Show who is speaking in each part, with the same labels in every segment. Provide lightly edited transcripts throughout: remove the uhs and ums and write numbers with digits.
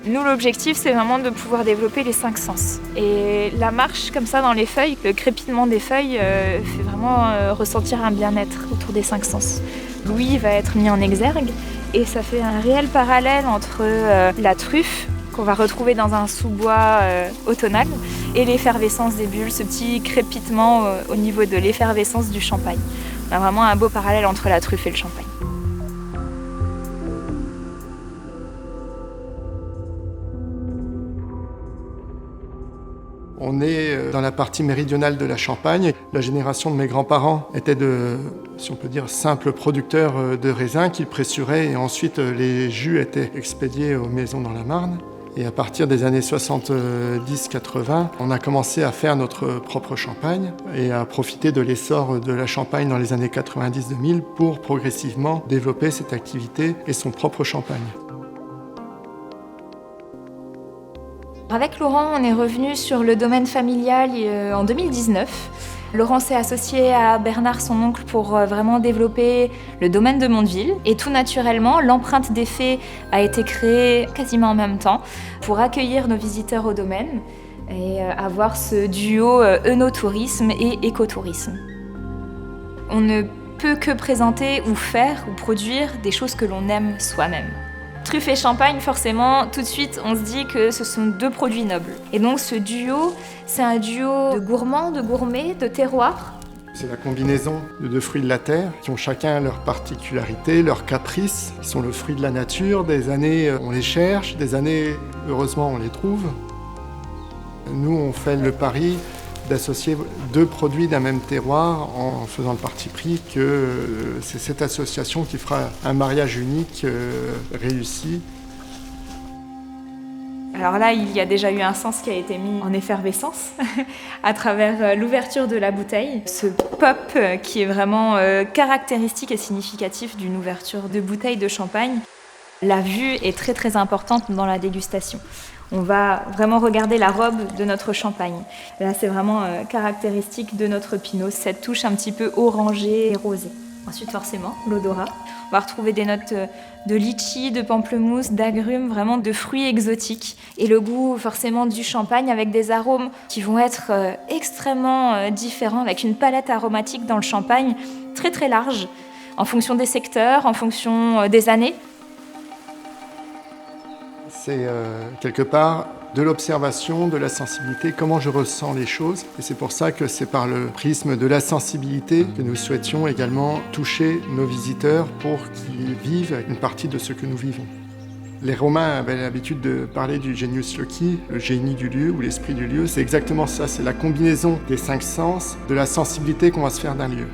Speaker 1: Nous, l'objectif, c'est vraiment de pouvoir développer les 5 sens. Et la marche comme ça dans les feuilles, le crépitement des feuilles fait vraiment ressentir un bien-être autour des 5 sens. L'ouïe va être mis en exergue et ça fait un réel parallèle entre la truffe qu'on va retrouver dans un sous-bois automnal et l'effervescence des bulles, ce petit crépitement au niveau de l'effervescence du champagne. On a vraiment un beau parallèle entre la truffe et le champagne.
Speaker 2: On est dans la partie méridionale de la Champagne. La génération de mes grands-parents était si on peut dire, simples producteurs de raisins qu'ils pressuraient et ensuite les jus étaient expédiés aux maisons dans la Marne. Et à partir des années 70-80, on a commencé à faire notre propre champagne et à profiter de l'essor de la Champagne dans les années 90-2000 pour progressivement développer cette activité et son propre champagne.
Speaker 1: Avec Laurent, on est revenu sur le domaine familial en 2019. Laurent s'est associé à Bernard, son oncle, pour vraiment développer le domaine de Mondeville. Et tout naturellement, l'empreinte des fées a été créée quasiment en même temps pour accueillir nos visiteurs au domaine et avoir ce duo œnotourisme et écotourisme. On ne peut que présenter ou faire ou produire des choses que l'on aime soi-même. Truffe et champagne, forcément, tout de suite, on se dit que ce sont 2 produits nobles. Et donc ce duo, c'est un duo de gourmands, de gourmets, de terroirs.
Speaker 2: C'est la combinaison de 2 fruits de la terre qui ont chacun leurs particularités, leurs caprices. Ils sont le fruit de la nature. Des années, on les cherche. Des années, heureusement, on les trouve. Nous, on fait le pari d'associer 2 produits d'un même terroir en faisant le parti pris que c'est cette association qui fera un mariage unique réussi.
Speaker 1: Alors là, il y a déjà eu un sens qui a été mis en effervescence à travers l'ouverture de la bouteille. Ce pop qui est vraiment caractéristique et significatif d'une ouverture de bouteille de champagne. La vue est très très importante dans la dégustation. On va vraiment regarder la robe de notre champagne. Là, c'est vraiment caractéristique de notre pinot, cette touche un petit peu orangée et rosée. Ensuite, forcément, l'odorat. On va retrouver des notes de litchi, de pamplemousse, d'agrumes, vraiment de fruits exotiques. Et le goût, forcément, du champagne avec des arômes qui vont être extrêmement différents, avec une palette aromatique dans le champagne très très large, en fonction des secteurs, en fonction des années.
Speaker 2: C'est quelque part de l'observation, de la sensibilité, comment je ressens les choses. Et c'est pour ça que c'est par le prisme de la sensibilité que nous souhaitions également toucher nos visiteurs pour qu'ils vivent une partie de ce que nous vivons. Les Romains avaient l'habitude de parler du genius loci, le génie du lieu ou l'esprit du lieu. C'est exactement ça, c'est la combinaison des 5 sens, de la sensibilité qu'on va se faire d'un lieu.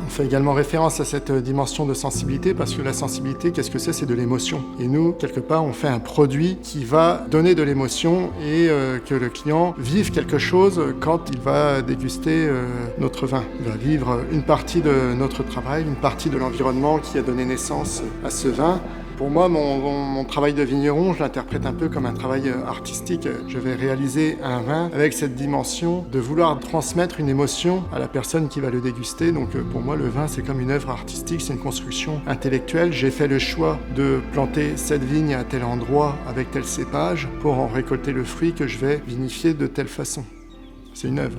Speaker 2: On fait également référence à cette dimension de sensibilité parce que la sensibilité, qu'est-ce que c'est ? C'est de l'émotion. Et nous, quelque part, on fait un produit qui va donner de l'émotion et que le client vive quelque chose quand il va déguster notre vin. Il va vivre une partie de notre travail, une partie de l'environnement qui a donné naissance à ce vin. Pour moi, mon travail de vigneron, je l'interprète un peu comme un travail artistique. Je vais réaliser un vin avec cette dimension de vouloir transmettre une émotion à la personne qui va le déguster. Donc pour moi, le vin, c'est comme une œuvre artistique, c'est une construction intellectuelle. J'ai fait le choix de planter cette vigne à tel endroit avec tel cépage pour en récolter le fruit que je vais vinifier de telle façon. C'est une œuvre.